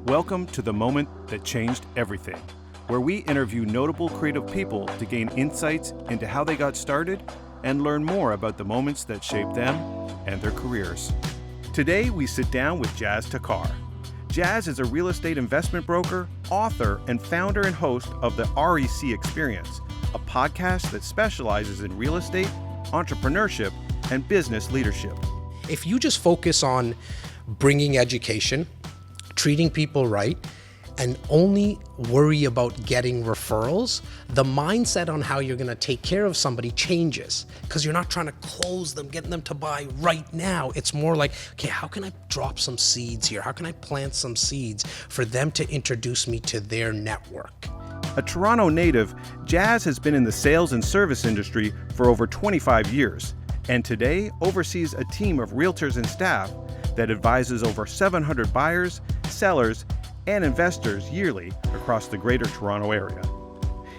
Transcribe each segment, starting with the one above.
Welcome to the moment that changed everything, where we interview notable creative people to gain insights into how they got started and learn more about the moments that shaped them and their careers. Today, we sit down with Jas Takhar. Jas is a real estate investment broker, author, and founder and host of the REC Experience, a podcast that specializes in real estate, entrepreneurship, and business leadership. If you just focus on bringing education, treating people right, and only worry about getting referrals, the mindset on how you're gonna take care of somebody changes, because you're not trying to close them, getting them to buy right now. It's more like, okay, how can I drop some seeds here? How can I plant some seeds for them to introduce me to their network? A Toronto native, Jas has been in the sales and service industry for over 25 years, and today oversees a team of realtors and staff that advises over 700 buyers, sellers, and investors yearly across the Greater Toronto Area.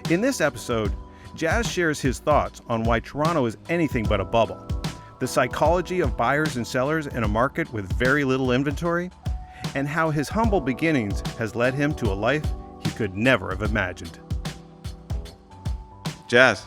In this episode, Jas shares his thoughts on why Toronto is anything but a bubble, the psychology of buyers and sellers in a market with very little inventory, and how his humble beginnings has led him to a life he could never have imagined. Jas,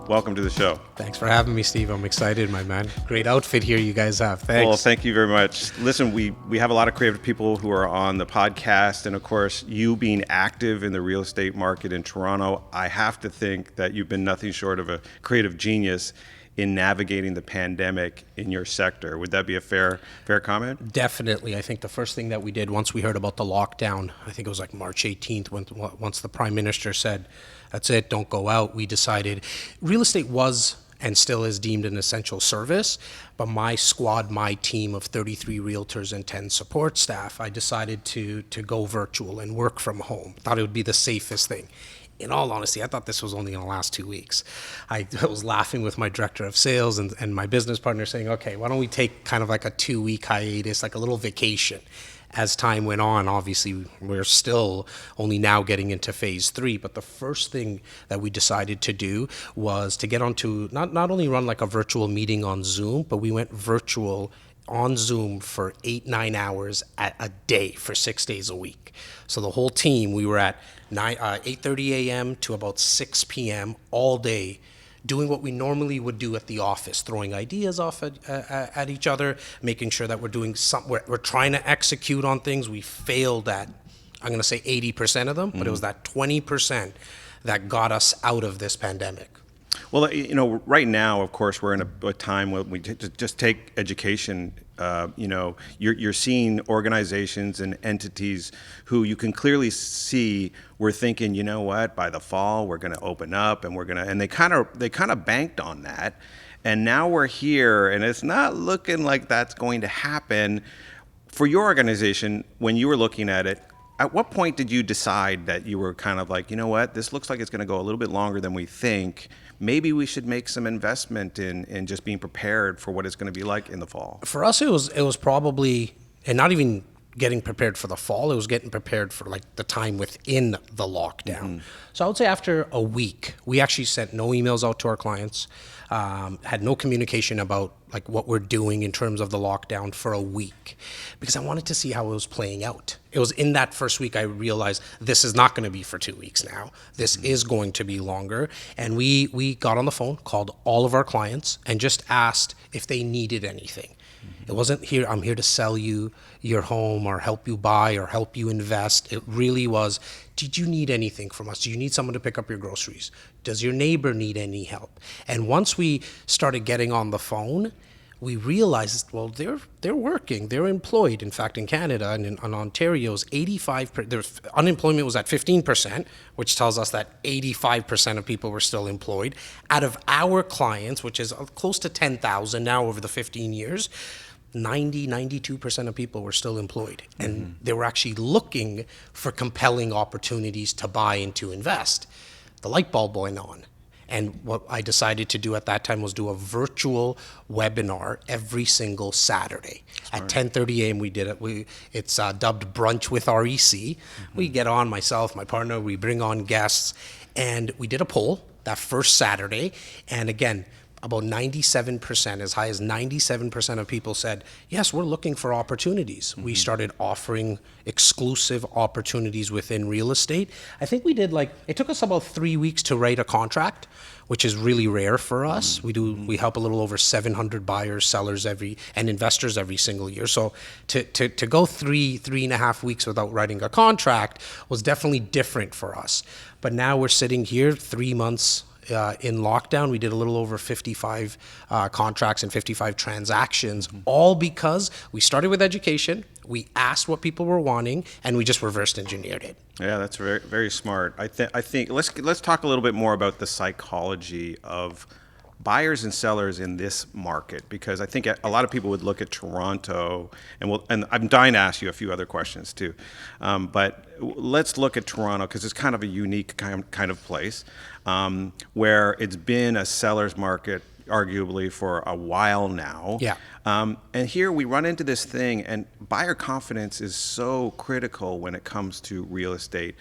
welcome to the show. Thanks for having me, Steve. I'm excited, my man. Great outfit here you guys have. Thanks. Well, thank you very much. Listen, we have a lot of creative people who are on the podcast, and of course, you being active in the real estate market in Toronto, I have to think that you've been nothing short of a creative genius in navigating the pandemic in your sector. Would that be a fair comment? Definitely. I think the first thing that we did once we heard about the lockdown, I think it was like March 18th, once the Prime Minister said, that's it, don't go out, we decided real estate was and still is deemed an essential service, but my squad, my team of 33 realtors and 10 support staff, I decided to go virtual and work from home. Thought it would be the safest thing. In all honesty, I thought this was only going to last 2 weeks. I was laughing with my director of sales and my business partner saying, okay, why don't we take kind of like a 2-week hiatus, like a little vacation. As time went on, obviously, we're still only now getting into phase 3. But the first thing that we decided to do was to get onto, not only run like a virtual meeting on Zoom, but we went virtual on Zoom for 8-9 hours a day for 6 days a week. So the whole team, we were at 8:30 a.m. to about 6 p.m. all day, doing what we normally would do at the office, throwing ideas off at each other, making sure that we're doing something, we're trying to execute on things. We failed at, I'm going to say 80% of them, but it was that 20% that got us out of this pandemic. Well, you know, right now, of course, we're in a time where we just take education. You're seeing organizations and entities who you can clearly see we're thinking, you know what, by the fall we're going to open up and they kind of banked on that, and now we're here and it's not looking like that's going to happen. For your organization, when you were looking at it, at what point did you decide that you were kind of like, you know what, this looks like it's going to go a little bit longer than we think? Maybe we should make some investment in just being prepared for what it's going to be like in the fall. For us, it was probably, and not even getting prepared for the fall, it was getting prepared for like the time within the lockdown. Mm-hmm. So I would say after a week, we actually sent no emails out to our clients, had no communication about like what we're doing in terms of the lockdown for a week, because I wanted to see how it was playing out. It was in that first week I realized this is not going to be for 2 weeks now. This is going to be longer. And we got on the phone, called all of our clients, and just asked if they needed anything. It wasn't here, I'm here to sell you your home or help you buy or help you invest. It really was, did you need anything from us? Do you need someone to pick up your groceries? Does your neighbor need any help? And once we started getting on the phone, we realized, well, they're working, they're employed. In fact, in Canada and in Ontario's 85%, unemployment was at 15%, which tells us that 85% of people were still employed. Out of our clients, which is close to 10,000 now over the 15 years, 92% of people were still employed. And they were actually looking for compelling opportunities to buy and to invest. The light bulb went on. And what I decided to do at that time was do a virtual webinar every single Saturday. At 10:30 a.m. we did it. It's dubbed Brunch with REC. We get on, myself, my partner, we bring on guests, and we did a poll that first Saturday. And again, about 97%, as high as 97% of people said, yes, we're looking for opportunities. We started offering exclusive opportunities within real estate. I think we did it took us about 3 weeks to write a contract, which is really rare for us. We help a little over 700 buyers, sellers and investors every single year. So to go 3.5 weeks without writing a contract was definitely different for us. But now we're sitting here 3 months in lockdown. We did a little over 55 contracts and 55 transactions, all because we started with education, we asked what people were wanting, and we just reversed engineered it. Yeah, that's very, very smart. I think let's talk a little bit more about the psychology of buyers and sellers in this market, because I think a lot of people would look at Toronto, and I'm dying to ask you a few other questions too, but let's look at Toronto because it's kind of a unique kind of place where it's been a seller's market arguably for a while now. Yeah. And here we run into this thing, and buyer confidence is so critical when it comes to real estate.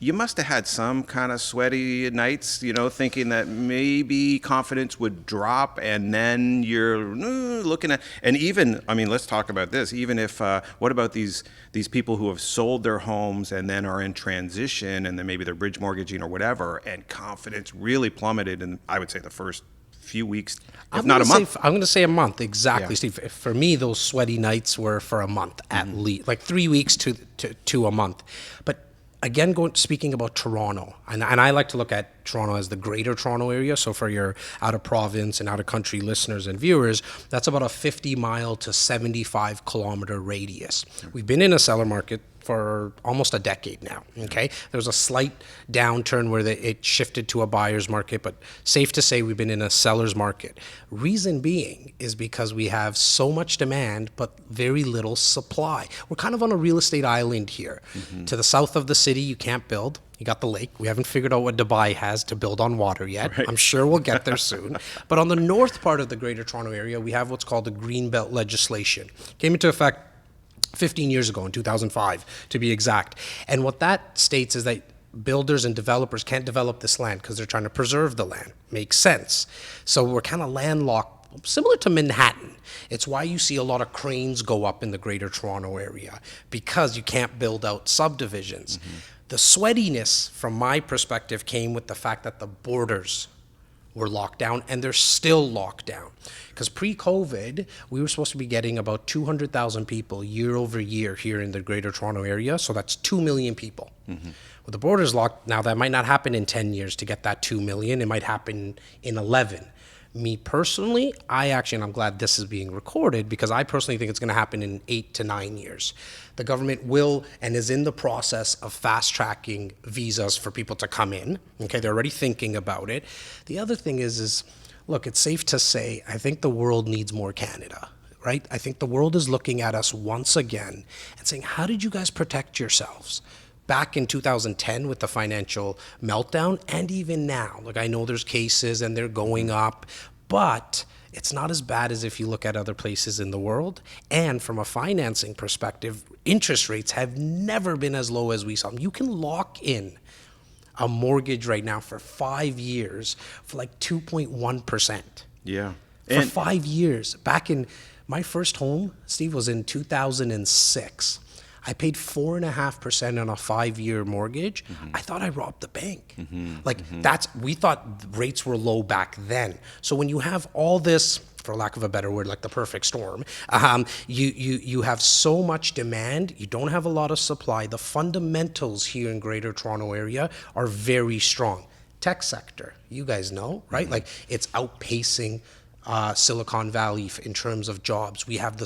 You must have had some kind of sweaty nights, thinking that maybe confidence would drop, and then you're looking at, and even, let's talk about this. Even if, what about these people who have sold their homes and then are in transition, and then maybe they're bridge mortgaging or whatever, and confidence really plummeted in, I would say, the first few weeks, if not a month. I'm going to say a month, exactly, Yeah. Steve. For me, those sweaty nights were for a month at least, like 3 weeks to a month. But again, speaking about Toronto, and I like to look at Toronto as the greater Toronto area. So for your out of province and out of country listeners and viewers, that's about a 50 mile to 75 kilometer radius. We've been in a seller market for almost a decade now, okay? There was a slight downturn where it shifted to a buyer's market, but safe to say we've been in a seller's market. Reason being is because we have so much demand, but very little supply. We're kind of on a real estate island here. To the south of the city, you can't build. You got the lake. We haven't figured out what Dubai has to build on water yet. Right. I'm sure we'll get there soon. But on the north part of the Greater Toronto Area, we have what's called the Greenbelt legislation. Came into effect 15 years ago in 2005, to be exact. And what that states is that builders and developers can't develop this land because they're trying to preserve the land. Makes sense. So we're kind of landlocked, similar to Manhattan. It's why you see a lot of cranes go up in the Greater Toronto Area, because you can't build out subdivisions. The sweatiness, from my perspective, came with the fact that the borders were locked down, and they're still locked down. Because pre-COVID, we were supposed to be getting about 200,000 people year over year here in the Greater Toronto Area, so that's 2 million people. With the borders locked, now that might not happen in 10 years to get that 2 million, it might happen in 11. Me personally, and I'm glad this is being recorded, because I personally think it's going to happen in 8 to 9 years. The government will and is in the process of fast-tracking visas for people to come in. Okay, they're already thinking about it. The other thing is look, it's safe to say, I think the world needs more Canada, right? I think the world is looking at us once again and saying, how did you guys protect yourselves? Back in 2010 with the financial meltdown, and even now. Like, I know there's cases and they're going up, but it's not as bad as if you look at other places in the world. And from a financing perspective, interest rates have never been as low as we saw. You can lock in a mortgage right now for 5 years for like 2.1%. Yeah. For 5 years. Back in my first home, Steve, was in 2006. I paid 4.5% on a 5-year mortgage. I thought I robbed the bank. We thought rates were low back then. So when you have all this, for lack of a better word, like the perfect storm, you have so much demand, you don't have a lot of supply. The fundamentals here in Greater Toronto Area are very strong. Tech sector, you guys know, right? Like, it's outpacing Silicon Valley in terms of jobs. We have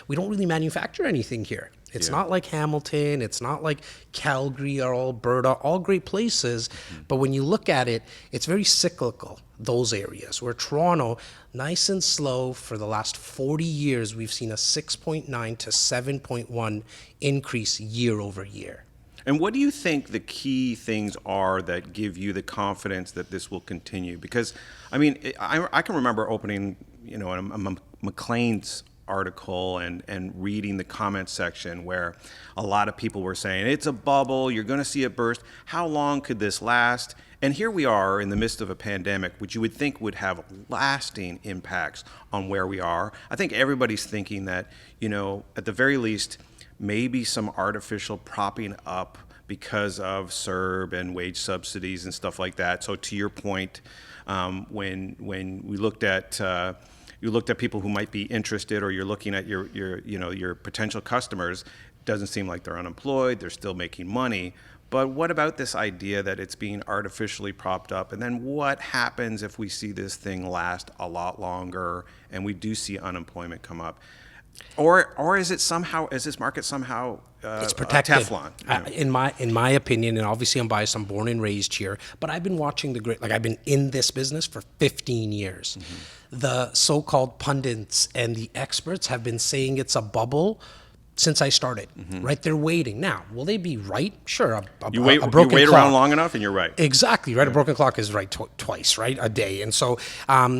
we don't really manufacture anything here. It's not like Hamilton, it's not like Calgary or Alberta, all great places. But when you look at it, it's very cyclical, those areas. Where Toronto, nice and slow, for the last 40 years, we've seen a 6.9 to 7.1 increase year over year. And what do you think the key things are that give you the confidence that this will continue? Because, I can remember opening, a McLean's article and reading the comment section where a lot of people were saying, it's a bubble, you're going to see it burst. How long could this last? And here we are in the midst of a pandemic, which you would think would have lasting impacts on where we are. I think everybody's thinking that, at the very least, maybe some artificial propping up because of CERB and wage subsidies and stuff like that. So to your point, when we looked at you looked at people who might be interested, or you're looking at your potential customers, it doesn't seem like they're unemployed, they're still making money. But what about this idea that it's being artificially propped up? And then what happens if we see this thing last a lot longer and we do see unemployment come up? Or is this market somehow it's protected. Teflon? In my opinion, and obviously I'm biased, I'm born and raised here, but I've been watching I've been in this business for 15 years. Mm-hmm. The so-called pundits and the experts have been saying it's a bubble since I started, mm-hmm. right? They're waiting. Now, will they be right? Sure. You wait around long enough and you're right. Exactly, right? Yeah. A broken clock is right twice, right? A day. And so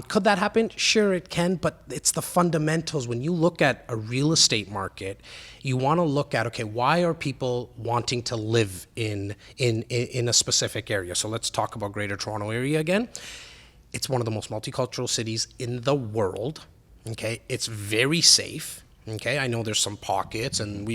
could that happen? Sure, it can, but it's the fundamentals. When you look at a real estate market, you want to look at, okay, why are people wanting to live in a specific area? So let's talk about Greater Toronto Area again. It's one of the most multicultural cities in the world, okay? It's very safe. Okay, I know there's some pockets, and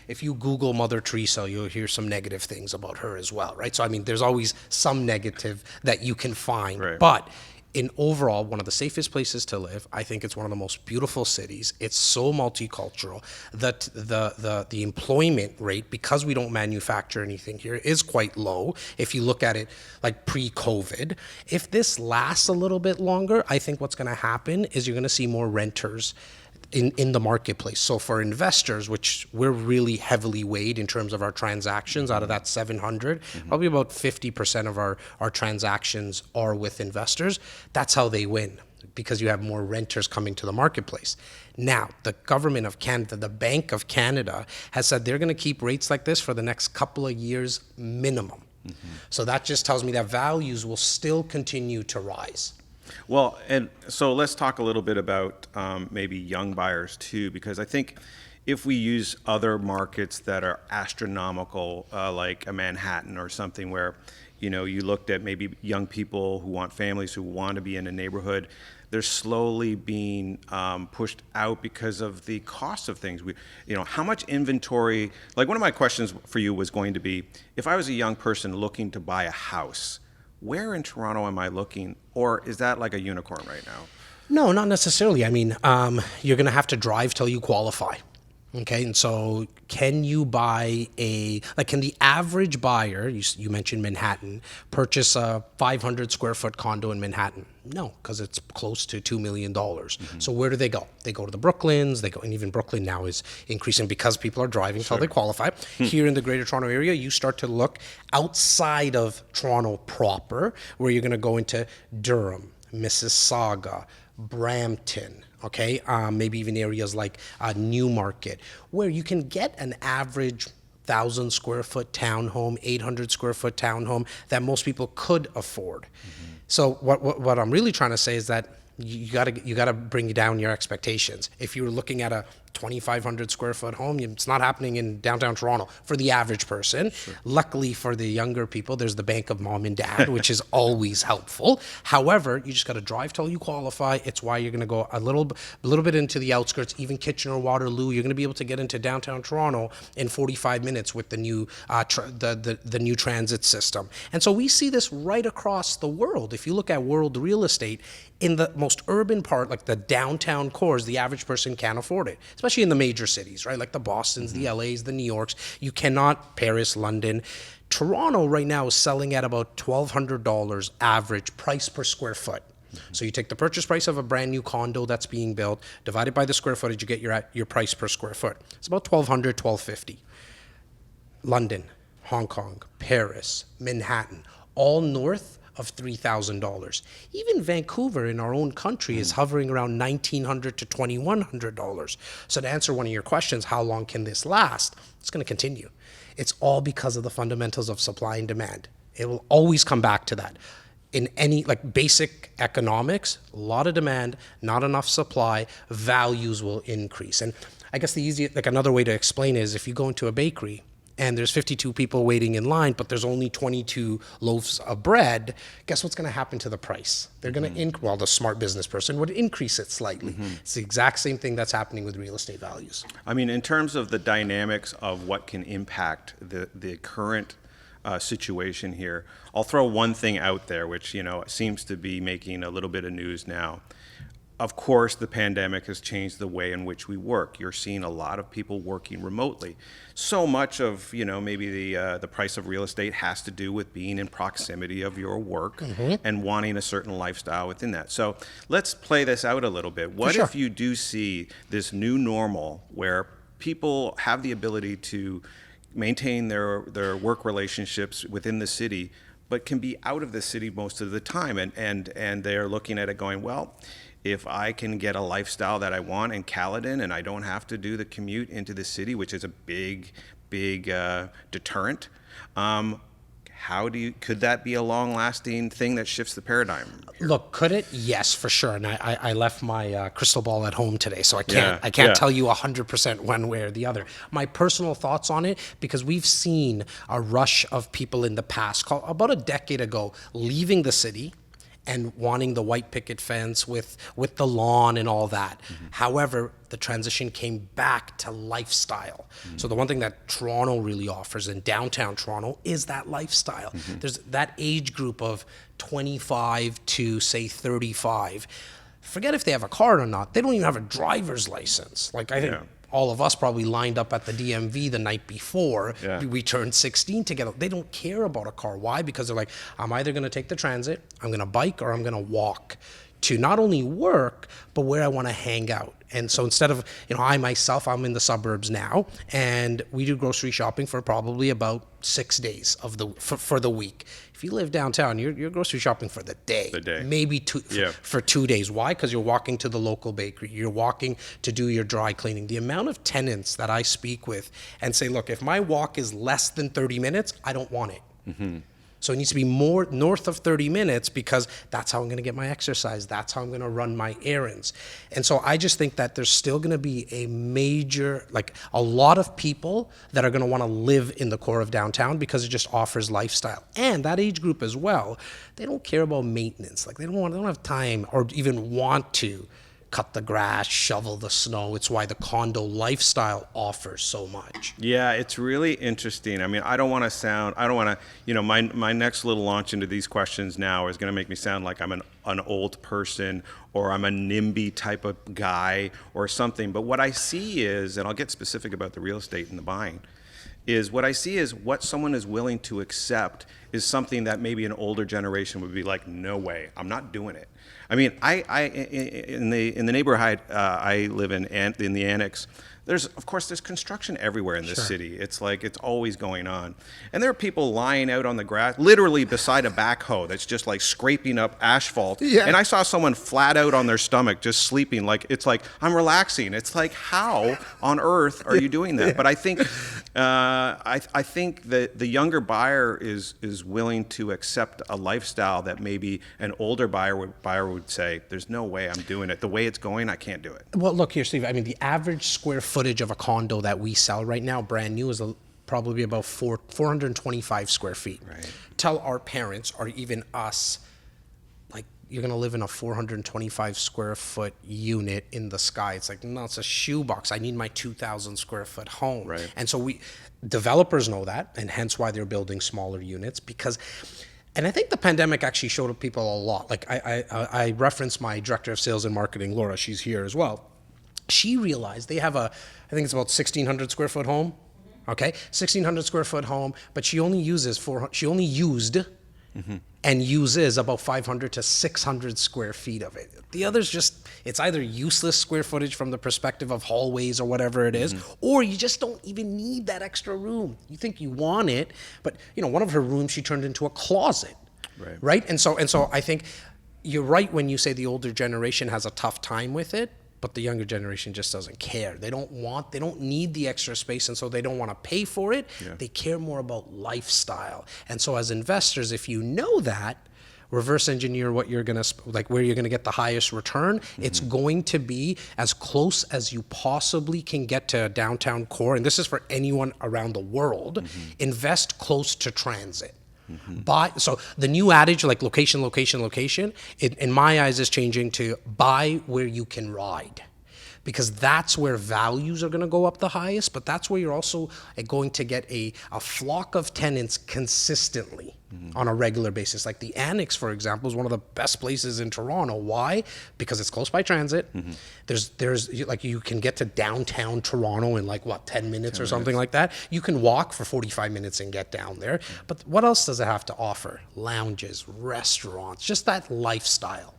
if you Google Mother Teresa, you'll hear some negative things about her as well, right? So, there's always some negative that you can find. Right. But in overall, one of the safest places to live, I think it's one of the most beautiful cities. It's so multicultural that the employment rate, because we don't manufacture anything here, is quite low. If you look at it like pre-COVID, if this lasts a little bit longer, I think what's going to happen is you're going to see more renters in the marketplace. So for investors, which we're really heavily weighed in terms of our transactions, out of that 700, mm-hmm. probably about 50% of our transactions are with investors. That's how they win, because you have more renters coming to the marketplace. Now, the government of Canada, the Bank of Canada, has said they're going to keep rates like this for the next couple of years minimum. Mm-hmm. So that just tells me that values will still continue to rise. Well, and so let's talk a little bit about maybe young buyers too, because I think if we use other markets that are astronomical, like a Manhattan or something where, you looked at maybe young people who want families, who want to be in a neighborhood, they're slowly being pushed out because of the cost of things. How much inventory, like one of my questions for you was going to be, if I was a young person looking to buy a house, where in Toronto am I looking, or is that like a unicorn right now? No, not necessarily. You're going to have to drive till you qualify. Okay, and so can you buy can the average buyer, you mentioned Manhattan, purchase a 500 square foot condo in Manhattan? No, because it's close to $2 million. Mm-hmm. So where do they go? They go to the Brooklyns, and even Brooklyn now is increasing because people are driving till they qualify. Here in the Greater Toronto Area, you start to look outside of Toronto proper, where you're going to go into Durham, Mississauga, Brampton, okay, maybe even areas like Newmarket, where you can get an average 1,000 square foot townhome, 800 square foot townhome that most people could afford. Mm-hmm. So what I'm really trying to say is that you gotta bring down your expectations. If you were looking at a 2,500 square foot home, it's not happening in downtown Toronto for the average person. Sure. Luckily for the younger people, there's the bank of mom and dad, which is always helpful. However, you just got to drive till you qualify. It's why you're going to go a little bit into the outskirts, even Kitchener, Waterloo. You're going to be able to get into downtown Toronto in 45 minutes with the new the new transit system. And so we see this right across the world. If you look at world real estate, in the most urban part, like the downtown cores, the average person can't afford it, especially in the major cities, right? Like the Bostons, the LAs, the New Yorks. You cannot, Paris, London. Toronto right now is selling at about $1,200 average price per square foot. Mm-hmm. So you take the purchase price of a brand new condo that's being built, divided by the square footage, you get your price per square foot. It's about $1,200, $1,250. London, Hong Kong, Paris, Manhattan, all north of $3,000. Even Vancouver in our own country is hovering around $1,900 to $2,100. So to answer one of your questions, how long can this last? It's going to continue. It's all because of the fundamentals of supply and demand. It will always come back to that. in any like basic economics, a lot of demand, not enough supply, values will increase. And I guess the easiest, like another way to explain it is if you go into a bakery and there's 52 people waiting in line, but there's only 22 loaves of bread, guess what's going to happen to the price? They're going to, well, the smart business person would increase it slightly. It's the exact same thing that's happening with real estate values. I mean, in terms of the dynamics of what can impact the current situation here, I'll throw one thing out there, which, you know, seems to be making a little bit of news now. Of course, the pandemic has changed the way in which we work. You're seeing a lot of people working remotely. So much of, you know, maybe the price of real estate has to do with being in proximity of your work and wanting a certain lifestyle within that. So let's play this out a little bit. What if you do see this new normal where people have the ability to maintain their work relationships within the city, but can be out of the city most of the time, and they're looking at it going, well, if I can get a lifestyle that I want in Caledon and I don't have to do the commute into the city, which is a big deterrent, could that be a long-lasting thing that shifts the paradigm here? Look, could it? Yes, for sure. And I left my crystal ball at home today, so I can't tell you 100% one way or the other. My personal thoughts on it, because we've seen a rush of people in the past, about a decade ago, leaving the city and wanting the white picket fence with the lawn and all that. However, the transition came back to lifestyle. So the one thing that Toronto really offers in downtown Toronto is that lifestyle. There's that age group of 25 to say 35. Forget if they have a car or not. They don't even have a driver's license. Like I think all of us probably lined up at the DMV the night before we turned 16 together. They don't care about a car. Why? Because they're like, I'm either going to take the transit, I'm going to bike, or I'm going to walk to not only work, but where I want to hang out. And so instead of, you know, I myself, I'm in the suburbs now, and we do grocery shopping for probably about 6 days of for the week. If you live downtown, you're grocery shopping for the day. Maybe for 2 days. Why? Because you're walking to the local bakery. You're walking to do your dry cleaning. The amount of tenants that I speak with and say, look, if my walk is less than 30 minutes, I don't want it. So it needs to be more north of 30 minutes because that's how I'm going to get my exercise. That's how I'm going to run my errands. And so I just think that there's still going to be a major, like a lot of people that are going to want to live in the core of downtown because it just offers lifestyle. And that age group as well, they don't care about maintenance. Like they don't have time or even want to cut the grass, shovel the snow. It's why the condo lifestyle offers so much. Yeah, it's really interesting. I mean, I don't want to, you know, my next little launch into these questions now is going to make me sound like I'm an old person or I'm a NIMBY type of guy or something. But what I see is, and I'll get specific about the real estate and the buying, is what I see is what someone is willing to accept is something that maybe an older generation would be like, no way, I'm not doing it. I mean, in the neighborhood I live in the annex, there's construction everywhere in this city. It's like it's always going on. And there are people lying out on the grass, literally beside a backhoe that's just like scraping up asphalt. Yeah. And I saw someone flat out on their stomach just sleeping. Like it's like, I'm relaxing. It's like, how on earth are you doing that? But I think I think that the younger buyer is willing to accept a lifestyle that maybe an older buyer would say, there's no way I'm doing it. The way it's going, I can't do it. Well, look here, Steve. I mean, the average square footage of a condo that we sell right now, brand new, is probably about 425 square feet. Right. Tell our parents or even us, like, you're going to live in a 425 square foot unit in the sky. It's like, no, it's a shoebox. I need my 2,000 square foot home. Right. And so developers know that, and hence why they're building smaller units and I think the pandemic actually showed people a lot. Like I referenced my director of sales and marketing, Laura. She's here as well. She realized they have I think it's about 1,600 square foot home. Okay, 1,600 square foot home, but she only used and uses about 500 to 600 square feet of it. The others it's either useless square footage from the perspective of hallways or whatever it is, or you just don't even need that extra room. You think you want it, but you know, one of her rooms she turned into a closet, right? And so I think you're right when you say the older generation has a tough time with it. But the younger generation just doesn't care. They don't need the extra space, and so they don't want to pay for it. Yeah. They care more about lifestyle. And so as investors, if you know that, reverse engineer what you're gonna like where you're gonna get the highest return. It's going to be as close as you possibly can get to a downtown core, and this is for anyone around the world. Invest close to transit. So the new adage, like location, location, location, in my eyes is changing to buy where you can ride. Because that's where values are going to go up the highest, but that's where you're also going to get a flock of tenants consistently on a regular basis. Like the Annex, for example, is one of the best places in Toronto. Why? Because it's close by transit. There's like you can get to downtown Toronto in like 10 minutes or something like that. You can walk for 45 minutes and get down there. But what else does it have to offer? Lounges, restaurants, just that lifestyle.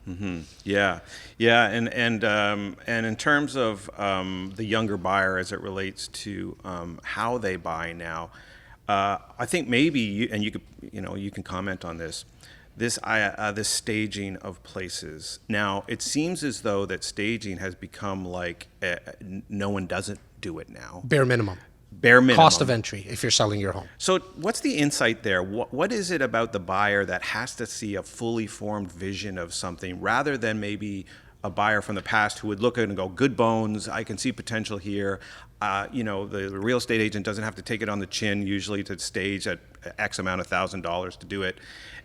Yeah, and in terms of the younger buyer as it relates to how they buy now, I think maybe you can comment on this staging of places. Now it seems as though that staging has become like no one doesn't do it now. Bare minimum. Cost of entry if you're selling your home. So what's the insight there? What is it about the buyer that has to see a fully formed vision of something rather than maybe a buyer from the past who would look at it and go, good bones, I can see potential here. The real estate agent doesn't have to take it on the chin usually to stage at X amount of $1,000 to do it.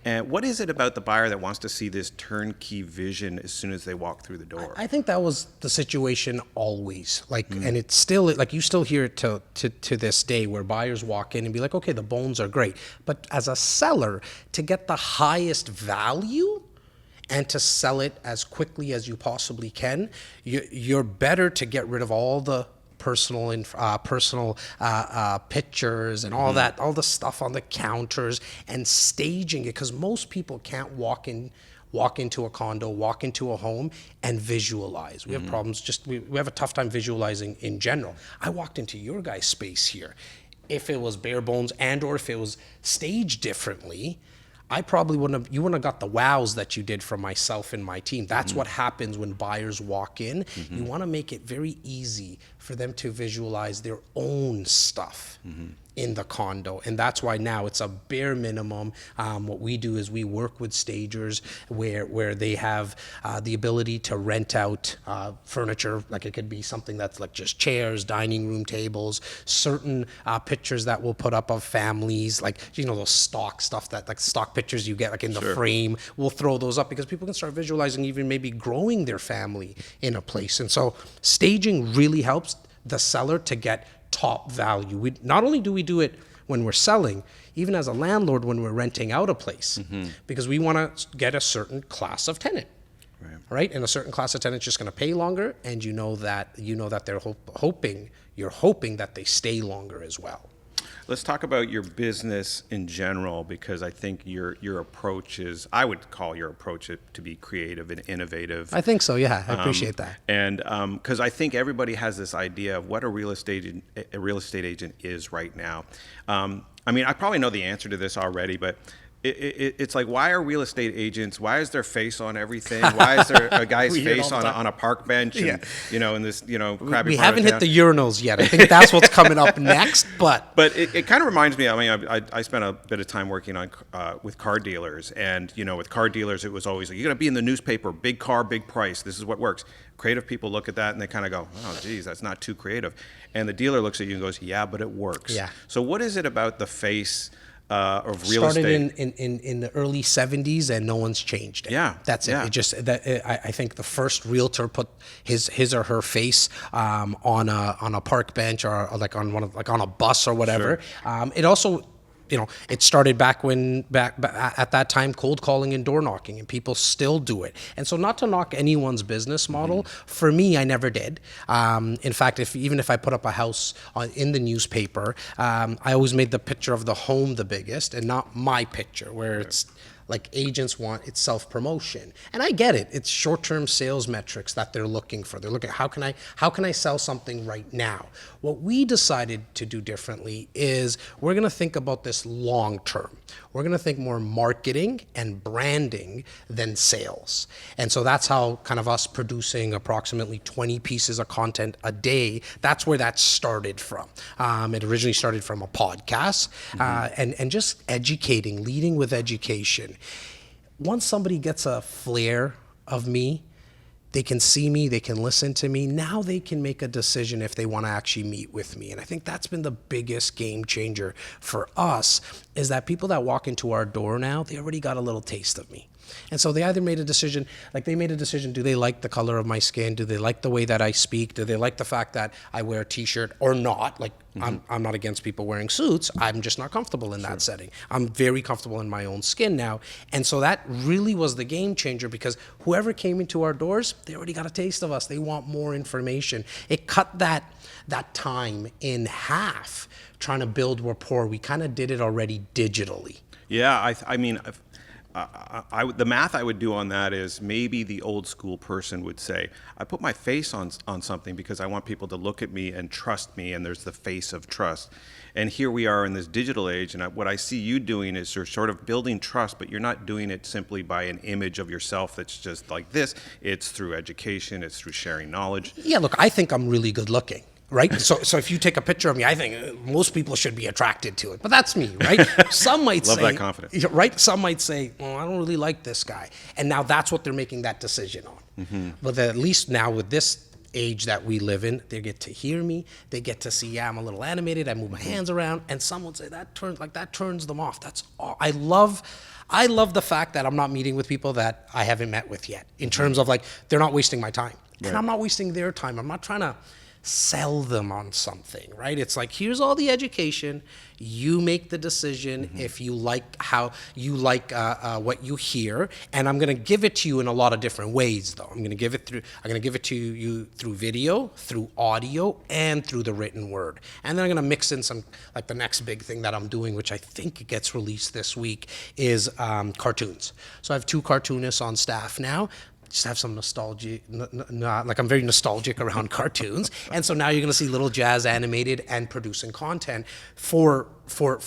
And what is it about the buyer that wants to see this turnkey vision as soon as they walk through the door? I think that was the situation always. And it's still, like you still hear it to this day where buyers walk in and be like, okay, the bones are great. But as a seller, to get the highest value and to sell it as quickly as you possibly can, you're better to get rid of all the personal pictures and all that, all the stuff on the counters, and staging it, because most people can't walk into a condo, walk into a home and visualize. We have problems, we have a tough time visualizing in general. I walked into your guys' space here. If it was bare bones or if it was staged differently, I probably you wouldn't have got the wows that you did from myself and my team. That's what happens when buyers walk in. You want to make it very easy for them to visualize their own stuff in the condo. And that's why now it's a bare minimum. What we do is we work with stagers where they have the ability to rent out furniture. Like it could be something that's like just chairs, dining room tables, certain pictures that we'll put up of families, like, those stock stuff like stock pictures you get like in the frame. We'll throw those up because people can start visualizing even maybe growing their family in a place. And so staging really helps the seller to get top value. Not only do we do it when we're selling, even as a landlord when we're renting out a place, because we want to get a certain class of tenant, right? And a certain class of tenant is just going to pay longer, and you know that they're you're hoping that they stay longer as well. Let's talk about your business in general, because I think your approach is, I would call your approach to be creative and innovative. I think so, yeah. I appreciate that. And because I think everybody has this idea of what a real estate agent is right now. I probably know the answer to this already, but it's like, why are real estate agents, why is their face on everything? Why is there a guy's face on a park bench and, in this, crappy We haven't hit the urinals yet. I think that's what's coming up next, but it kind of reminds me, I spent a bit of time working on with car dealers, and, with car dealers, it was always like, you got to be in the newspaper, big car, big price. This is what works. Creative people look at that and they kind of go, oh, geez, that's not too creative. And the dealer looks at you and goes, yeah, but it works. Yeah. So what is it about the face of real estate? Started in the early 70s, and no one's changed it. Yeah, that's it. yeah. It just I think the first realtor put his or her face on a park bench or like on on a bus or whatever. Sure. It also, it started back at that time, cold calling and door knocking, and people still do it. And so, not to knock anyone's business model, for me, I never did. In fact, even if I put up a house in the newspaper, I always made the picture of the home the biggest and not my picture, where it's like agents want it's self-promotion. And I get it. It's short-term sales metrics that they're looking for. They're looking at how can I sell something right now? What we decided to do differently is we're going to think about this long-term. We're going to think more marketing and branding than sales. And so that's how kind of us producing approximately 20 pieces of content a day, that's where that started from. It originally started from a podcast and just educating, leading with education. once somebody gets a flare of me, they can see me, they can listen to me. Now they can make a decision if they want to actually meet with me. And I think that's been the biggest game changer for us, is that people that walk into our door now, they already got a little taste of me. And so they either made a decision, do they like the color of my skin? Do they like the way that I speak? Do they like the fact that I wear a t-shirt or not? Like, I'm not against people wearing suits. I'm just not comfortable in that setting. I'm very comfortable in my own skin now. And so that really was the game changer, because whoever came into our doors, they already got a taste of us. They want more information. It cut that time in half trying to build rapport. We kind of did it already digitally. Yeah, I mean, the math I would do on that is maybe the old school person would say, I put my face on something because I want people to look at me and trust me, and there's the face of trust. And here we are in this digital age, and what I see you doing is you're sort of building trust, but you're not doing it simply by an image of yourself that's just like this. It's through education, it's through sharing knowledge. Yeah, look, I think I'm really good looking. Right? So if you take a picture of me, I think most people should be attracted to it. But that's me, right? Some might Love say... that confidence. Right? Some might say, well, I don't really like this guy. And now that's what they're making that decision on. But at least now with this age that we live in, they get to hear me. They get to see, I'm a little animated. I move my hands around. And some would say that turns them off. That's all. I love the fact that I'm not meeting with people that I haven't met with yet, in terms of, like, they're not wasting my time. Right. And I'm not wasting their time. I'm not trying to sell them on something, right? It's like, here's all the education. You make the decision if you like how you like what you hear, and I'm going to give it to you in a lot of different ways. Though I'm going to give it to you through video, through audio, and through the written word. And then I'm going to mix in some, like the next big thing that I'm doing, which I think it gets released this week, is cartoons. So I have 2 cartoonists on staff now. Just have some nostalgia, like I'm very nostalgic around cartoons. And so now you're going to see little Jas animated and producing content for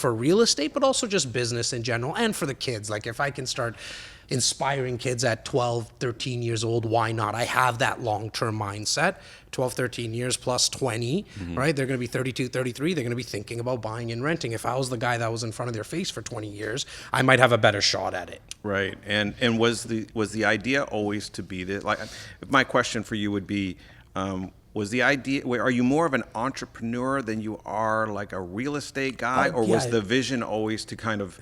real estate, but also just business in general, and for the kids. Like, if I can start inspiring kids at 12, 13 years old, why not? I have that long-term mindset. 12, 13 years plus 20, right? They're going to be 32, 33. They're going to be thinking about buying and renting. If I was the guy that was in front of their face for 20 years, I might have a better shot at it. Right. And was the idea always to be this? Like, my question for you would be, was the idea, are you more of an entrepreneur than you are like a real estate guy? Or was the vision always to kind of,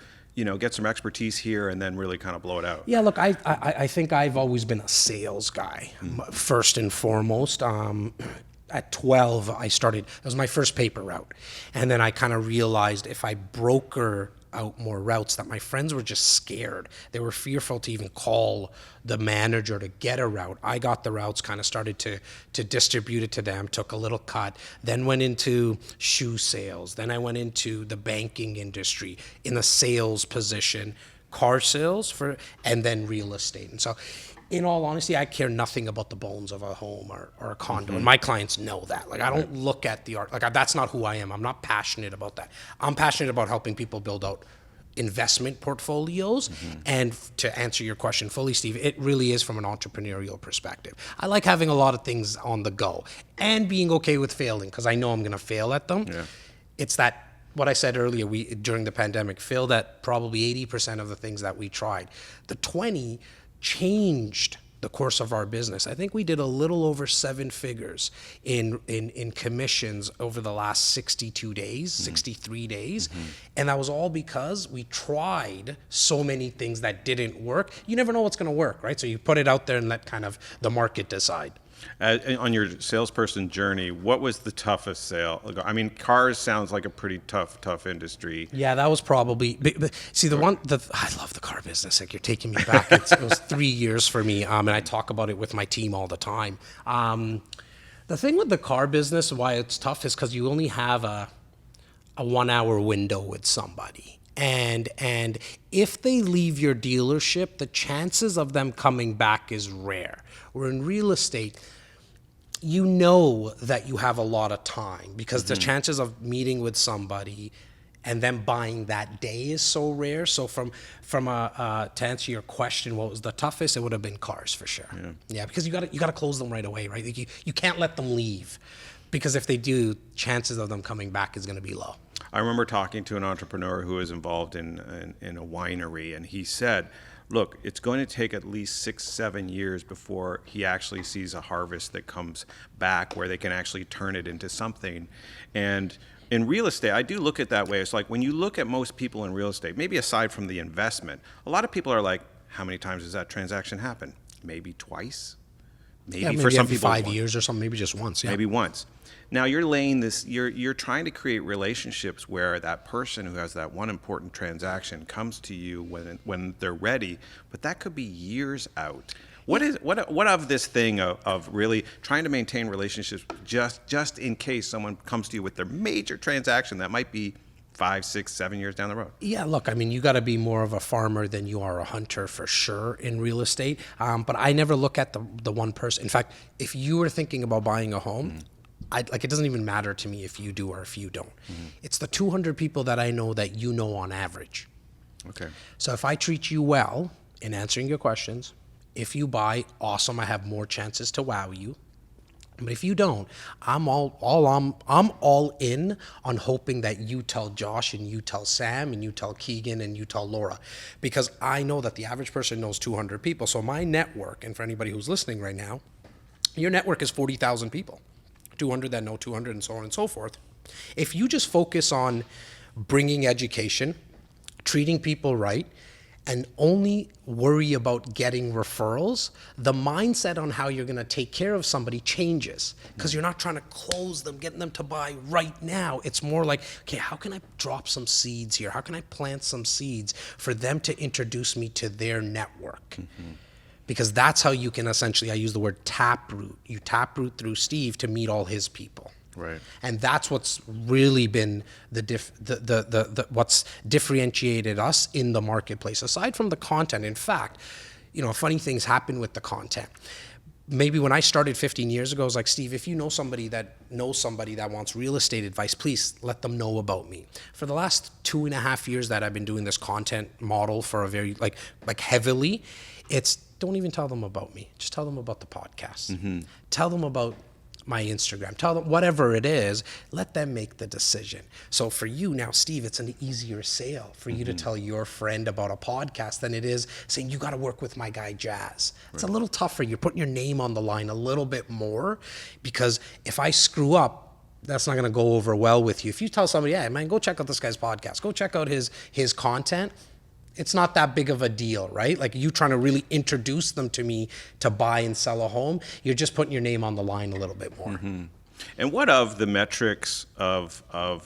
get some expertise here and then really kind of blow it out? Yeah, look, I think I've always been a sales guy, first and foremost. At 12, that was my first paper route. And then I kind of realized if I broker out more routes, that my friends were just scared. They were fearful to even call the manager to get a route. I got the routes, kind of started to distribute it to them, took a little cut, then went into shoe sales. Then I went into the banking industry in a sales position, car sales and then real estate. And so, in all honesty, I care nothing about the bones of a home or a condo. And my clients know that. Like, I don't look at the art. Like, that's not who I am. I'm not passionate about that. I'm passionate about helping people build out investment portfolios. And to answer your question fully, Steve, it really is from an entrepreneurial perspective. I like having a lot of things on the go and being okay with failing, because I know I'm going to fail at them. Yeah. It's that, what I said earlier, we during the pandemic failed at probably 80% of the things that we tried. The 20 changed the course of our business. I think we did a little over 7 figures in commissions over the last 62 days, 63 days. And that was all because we tried so many things that didn't work. You never know what's going to work, right? So you put it out there and let kind of the market decide. On your salesperson journey, what was the toughest sale? I mean, cars sounds like a pretty tough industry. Yeah, that was probably. See, I love the car business. Like, you're taking me back. It was 3 years for me, and I talk about it with my team all the time. The thing with the car business, why it's tough, is because you only have a 1 hour window with somebody. And if they leave your dealership, the chances of them coming back is rare. Where in real estate, you know that you have a lot of time, because the chances of meeting with somebody and then buying that day is so rare. So to answer your question, what was the toughest? It would have been cars, for sure. Yeah, because you got to close them right away, right? Like, you can't let them leave, because if they do, chances of them coming back is going to be low. I remember talking to an entrepreneur who was involved in a winery, and he said, look, it's going to take at least 6-7 years before he actually sees a harvest that comes back where they can actually turn it into something. And in real estate, I do look at it that way. It's like when you look at most people in real estate, maybe aside from the investment, a lot of people are like, how many times does that transaction happen? Maybe twice? Maybe for some every people 5 years or something, maybe just once. Yeah. maybe once. Now you're laying this, you're trying to create relationships where that person who has that one important transaction comes to you when they're ready, but that could be years out. What of this thing of really trying to maintain relationships just in case someone comes to you with their major transaction that might be 5, 6, 7 years down the road? Yeah, look, I mean, you got to be more of a farmer than you are a hunter for sure in real estate. But I never look at the one person. In fact, if you were thinking about buying a home, it doesn't even matter to me if you do or if you don't. It's the 200 people that I know that you know on average. Okay. So if I treat you well in answering your questions, if you buy, awesome, I have more chances to wow you. But if you don't, I'm all in on hoping that you tell Josh and you tell Sam and you tell Keegan and you tell Laura, because I know that the average person knows 200 people. So my network, and for anybody who's listening right now, your network is 40,000 people, 200 that know 200 and so on and so forth. If you just focus on bringing education, treating people right, and only worry about getting referrals, the mindset on how you're gonna take care of somebody changes, because you're not trying to close them, getting them to buy right now. It's more like, okay, how can I drop some seeds here? How can I plant some seeds for them to introduce me to their network? Because that's how you can essentially, I use the word taproot. You taproot through Steve to meet all his people. Right. And that's what's really been what's differentiated us in the marketplace, aside from the content. In fact, funny things happen with the content. Maybe when I started 15 years ago, I was like, Steve, if you know somebody that wants real estate advice, please let them know about me. For the last 2.5 years that I've been doing this content model for a very like heavily, it's don't even tell them about me. Just tell them about the podcast. Tell them about my Instagram, tell them whatever it is, let them make the decision. So for you now, Steve, it's an easier sale for you to tell your friend about a podcast than it is saying, you got to work with my guy, Jas. It's a little tougher. You're putting your name on the line a little bit more, because if I screw up, that's not going to go over well with you. If you tell somebody, yeah, man, go check out this guy's podcast, go check out his content, it's not that big of a deal, right? Like you trying to really introduce them to me to buy and sell a home, you're just putting your name on the line a little bit more. And what of the metrics of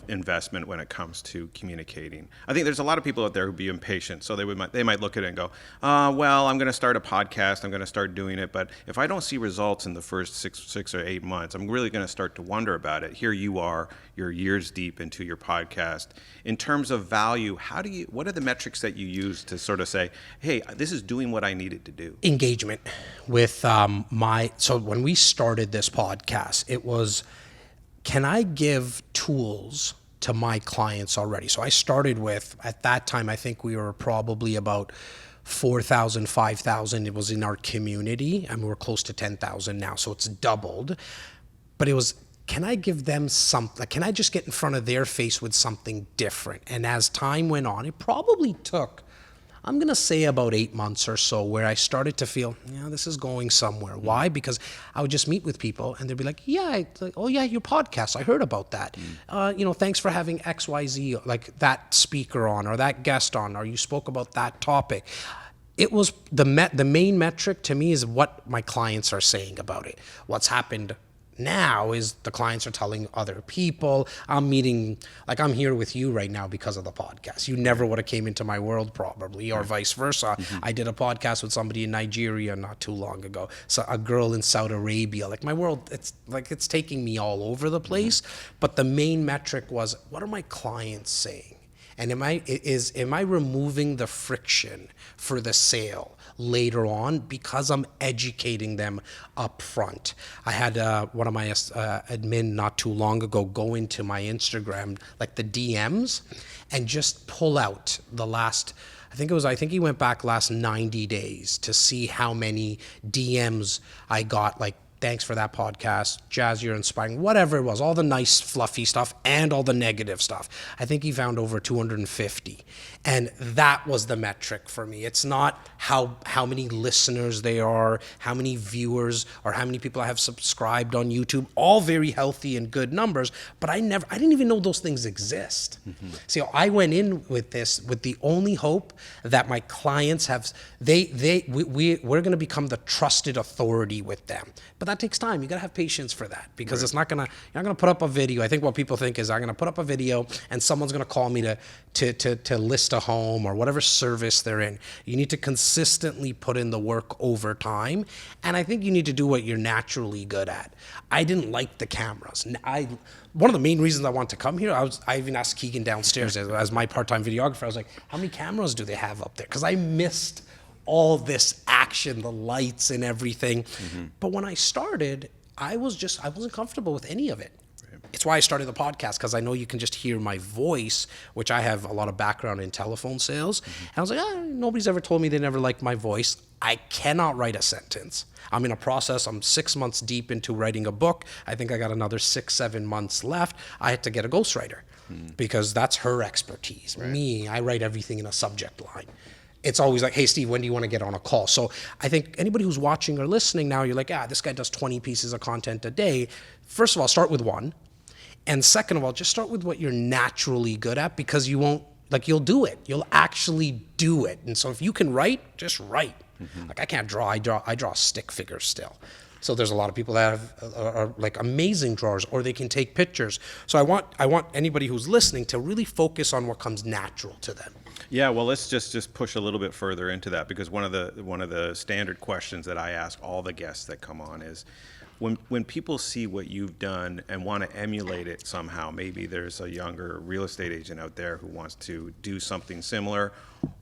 investment when it comes to communicating? I think there's a lot of people out there who'd be impatient, so they might look at it and go, well, I'm going to start a podcast, I'm going to start doing it, but if I don't see results in the first six or 8 months, I'm really going to start to wonder about it. Here you are, you're years deep into your podcast. In terms of value, what are the metrics that you use to sort of say, hey, this is doing what I need it to do? Engagement with so when we started this podcast, it was, can I give tools to my clients already? So I started with, at that time, I think we were probably about 4,000, 5,000. It was in our community, and we're close to 10,000 now. So it's doubled. But it was, can I give them something? Can I just get in front of their face with something different? And as time went on, it probably took, I'm going to say about 8 months or so, where I started to feel, this is going somewhere. Why? Because I would just meet with people and they'd be like, oh yeah, your podcast, I heard about that. Thanks for having XYZ, like that speaker on, or that guest on, or you spoke about that topic. It was the main metric to me is what my clients are saying about it. What's happened now is the clients are telling other people. I'm here with you right now because of the podcast. You never would have came into my world probably, or vice versa. I did a podcast with somebody in Nigeria not too long ago. So a girl in Saudi Arabia. Like my world, it's taking me all over the place. But the main metric was, what are my clients saying? And am I removing the friction for the sale later on because I'm educating them up front? I had one of my admin not too long ago go into my Instagram, like the DMs, and just pull out the last, I think he went back last 90 days to see how many DMs I got, like thanks for that podcast, Jas, you're inspiring, whatever it was, all the nice fluffy stuff and all the negative stuff. I think he found over 250. And that was the metric for me. It's not how many listeners they are, how many viewers, or how many people I have subscribed on YouTube, all very healthy and good numbers, but I didn't even know those things exist. See, I went in with this with the only hope that my clients have, we're going to become the trusted authority with them. But that takes time. You got to have patience for that, because you're not going to put up a video. I think what people think is I'm going to put up a video and someone's going to call me to list a home or whatever service they're in. You need to consistently put in the work over time. And I think you need to do what you're naturally good at. I didn't like the cameras. One of the main reasons I wanted to come here, I even asked Keegan downstairs as my part-time videographer, I was like, how many cameras do they have up there? Because I missed all this action, the lights and everything. But when I started, I wasn't comfortable with any of it. It's why I started the podcast, because I know you can just hear my voice, which I have a lot of background in telephone sales. And I was like, nobody's ever told me they never liked my voice. I cannot write a sentence. I'm in a process. I'm 6 months deep into writing a book. I think I got another 6-7 months left. I had to get a ghostwriter because that's her expertise. Me, I write everything in a subject line. It's always like, hey, Steve, when do you want to get on a call? So I think anybody who's watching or listening now, you're like, this guy does 20 pieces of content a day. First of all, start with one. And second of all, just start with what you're naturally good at, because you'll do it. You'll actually do it. And so if you can write, just write. Like I can't draw. I draw stick figures still. So there's a lot of people that are like amazing drawers, or they can take pictures. So I want anybody who's listening to really focus on what comes natural to them. Yeah, well, let's just push a little bit further into that, because one of the standard questions that I ask all the guests that come on is, when people see what you've done and want to emulate it somehow, maybe there's a younger real estate agent out there who wants to do something similar,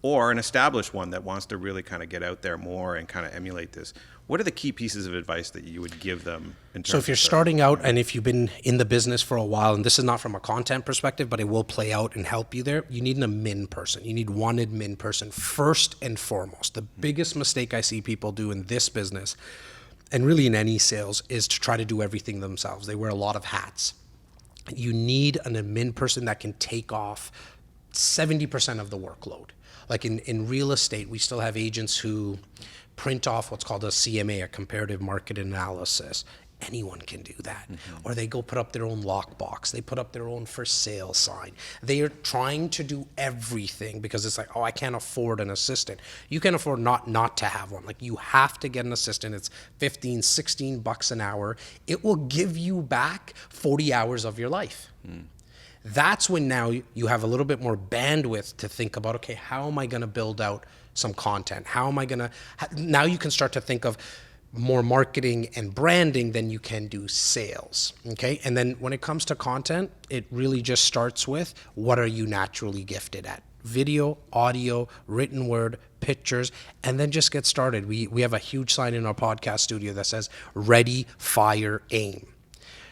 or an established one that wants to really kind of get out there more and kind of emulate this. What are the key pieces of advice that you would give them in terms So if you're starting out, and if you've been in the business for a while, and this is not from a content perspective, but it will play out and help you there, you need an admin person. You need one admin person first and foremost. The biggest mistake I see people do in this business, and really in any sales, is to try to do everything themselves. They wear a lot of hats. You need an admin person that can take off 70% of the workload. Like in real estate, we still have agents who print off what's called a CMA, a comparative market analysis. Anyone can do that. Or they go put up their own lockbox. They put up their own for sale sign. They are trying to do everything because it's like, I can't afford an assistant. You can afford not to have one. Like, you have to get an assistant. It's $15, $16 an hour. It will give you back 40 hours of your life. That's when now you have a little bit more bandwidth to think about, okay, how am I going to build out some content? How am I going to, now you can start to think of more marketing and branding than you can do sales, okay? And then when it comes to content, it really just starts with, what are you naturally gifted at? Video, audio, written word, pictures, and then just get started. We have a huge sign in our podcast studio that says, ready, fire, aim.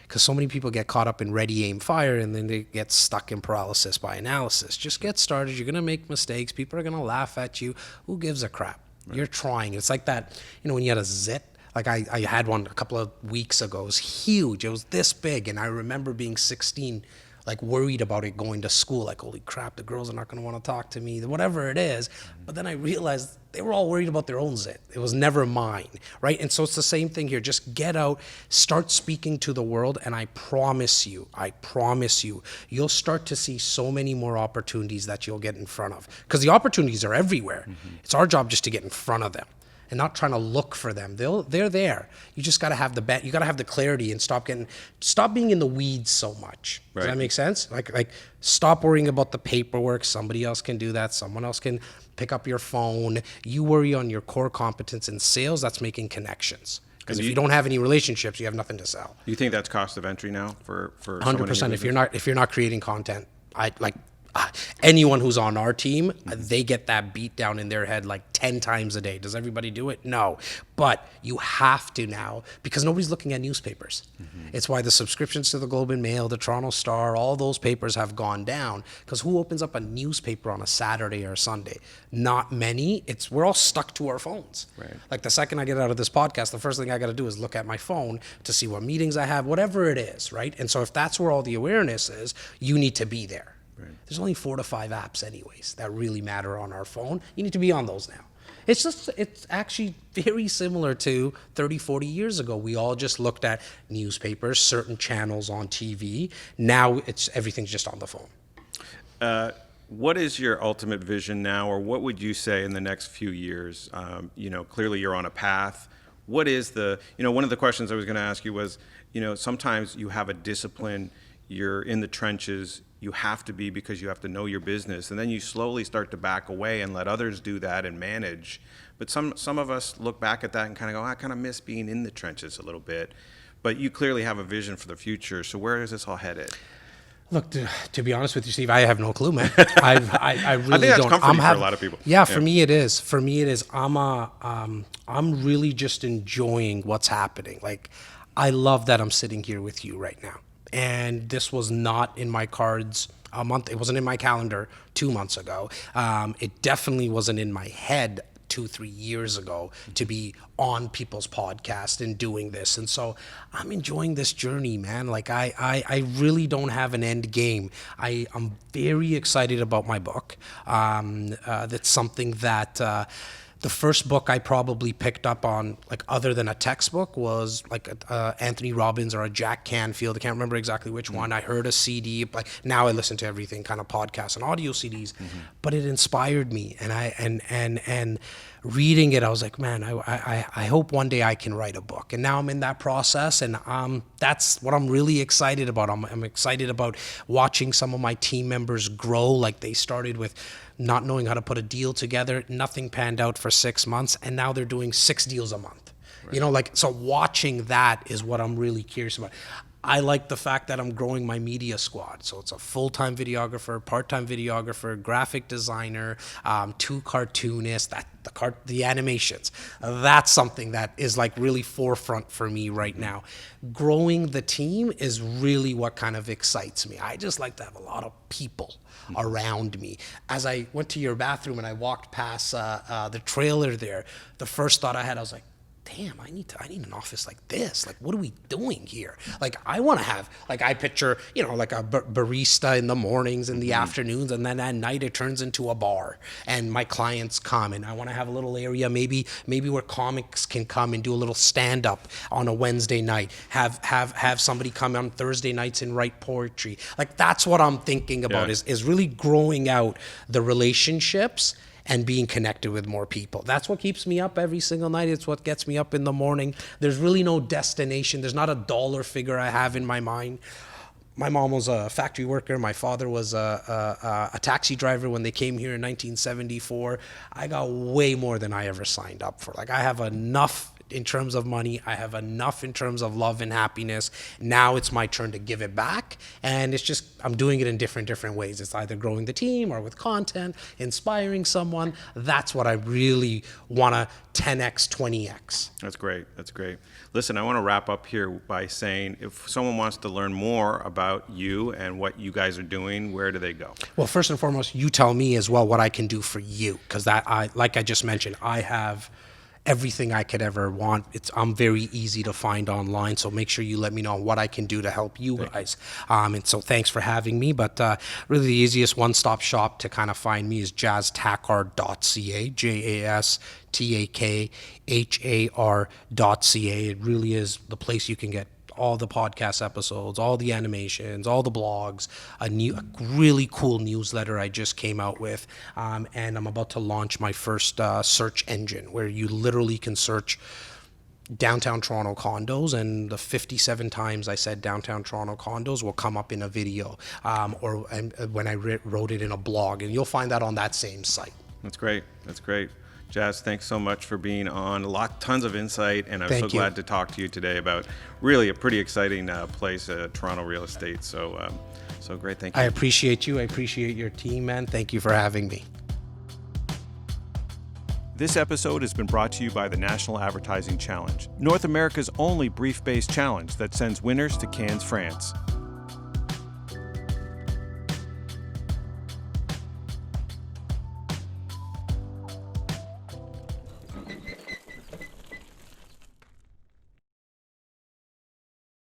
Because so many people get caught up in ready, aim, fire, and then they get stuck in paralysis by analysis. Just get started. You're going to make mistakes. People are going to laugh at you. Who gives a crap? Right. You're trying. It's like that, when you had a zit. Like I had one a couple of weeks ago. It was huge. It was this big. And I remember being 16, like worried about it going to school. Like, holy crap, the girls are not going to want to talk to me, whatever it is. But then I realized they were all worried about their own zit. It was never mine, right? And so it's the same thing here. Just get out, start speaking to the world, and I promise you, you'll start to see so many more opportunities that you'll get in front of. Because the opportunities are everywhere. It's our job just to get in front of them and not trying to look for them. They're there. You just got to have you got to have the clarity and stop being in the weeds so much. Does that make sense? Like stop worrying about the paperwork. Somebody else can do that. Someone else can pick up your phone. You worry on your core competence in sales. That's making connections. Because if you don't have any relationships, you have nothing to sell. You think that's cost of entry now for 100%. If you're not creating content, anyone who's on our team, they get that beat down in their head like 10 times a day. Does everybody do it? No. But you have to now, because nobody's looking at newspapers. It's why the subscriptions to the Globe and Mail, the Toronto Star, all those papers have gone down, because who opens up a newspaper on a Saturday or a Sunday? Not many. We're all stuck to our phones. Right. Like the second I get out of this podcast, the first thing I got to do is look at my phone to see what meetings I have, whatever it is, right? And so if that's where all the awareness is, you need to be there. Right. There's only 4 to 5 apps anyways that really matter on our phone. You need to be on those now. It's actually very similar to 30, 40 years ago. We all just looked at newspapers, certain channels on TV. Now everything's just on the phone. What is your ultimate vision now, or what would you say in the next few years? Clearly you're on a path. What is one of the questions I was going to ask you was, sometimes you have a discipline, you're in the trenches, you have to be because you have to know your business, and then you slowly start to back away and let others do that and manage. But some of us look back at that and kind of go, I kind of miss being in the trenches a little bit. But you clearly have a vision for the future. So where is this all headed? Look, to be honest with you, Steve, I have no clue, man. I really don't. I think that's comforting for a lot of people. Yeah, for me it is. I'm really just enjoying what's happening. Like, I love that I'm sitting here with you right now. And this was not in my cards a month. It wasn't in my calendar 2 months ago. It definitely wasn't in my head 2-3 years ago to be on people's podcast and doing this. And so I'm enjoying this journey, man. Like I really don't have an end game. I'm very excited about my book. That's something that the first book I probably picked up on, like other than a textbook, was like Anthony Robbins or a Jack Canfield. I can't remember exactly which one. I heard a CD. Like now I listen to everything, kind of podcasts and audio CDs. But it inspired me, and reading it, I was like, man, I hope one day I can write a book. And now I'm in that process, and that's what I'm really excited about. I'm excited about watching some of my team members grow. Like they started with not knowing how to put a deal together, nothing panned out for 6 months, and now they're doing 6 deals a month. Right. So watching that is what I'm really curious about. I like the fact that I'm growing my media squad. So it's a full-time videographer, part-time videographer, graphic designer, 2 cartoonists, the animations. That's something that is like really forefront for me right now. Growing the team is really what kind of excites me. I just like to have a lot of people around me. As I went to your bathroom and I walked past the trailer there, the first thought I had, I was like, damn, I need an office like this. Like, what are we doing here? Like, I want to have, like, I picture, like a barista in the mornings and the afternoons, and then at night it turns into a bar, and my clients come, and I want to have a little area, maybe where comics can come and do a little stand up on a Wednesday night. Have somebody come on Thursday nights and write poetry. Like, that's what I'm thinking about. Is really growing out the relationships and being connected with more people. That's what keeps me up every single night. It's what gets me up in the morning. There's really no destination. There's not a dollar figure I have in my mind. My mom was a factory worker. My father was a taxi driver when they came here in 1974. I got way more than I ever signed up for. Like, I have enough in terms of money. I have enough in terms of love and happiness. Now it's my turn to give it back. And it's just, I'm doing it in different ways. It's either growing the team or with content, inspiring someone. That's what I really want to 10x, 20x. That's great. That's great. Listen, I want to wrap up here by saying, if someone wants to learn more about you and what you guys are doing, where do they go? Well, first and foremost, you tell me as well what I can do for you. Because like I just mentioned, I have everything I could ever want. I'm very easy to find online, so make sure you let me know what I can do to help you guys. And so thanks for having me. But really the easiest one-stop shop to kind of find me is jastakhar.ca, JASTAKHAR.ca. It really is the place you can get all the podcast episodes, all the animations, all the blogs, a really cool newsletter I just came out with, and I'm about to launch my first search engine where you literally can search downtown Toronto condos, and the 57 times I said downtown Toronto condos will come up in a video, or when I wrote it in a blog, and you'll find that on that same site. That's great. That's great. Jas, thanks so much for being on. Tons of insight, and I'm so glad to talk to you today about really a pretty exciting place, Toronto real estate. So So great. Thank you. I appreciate you. I appreciate your team, man. Thank you for having me. This episode has been brought to you by the National Advertising Challenge, North America's only brief-based challenge that sends winners to Cannes, France.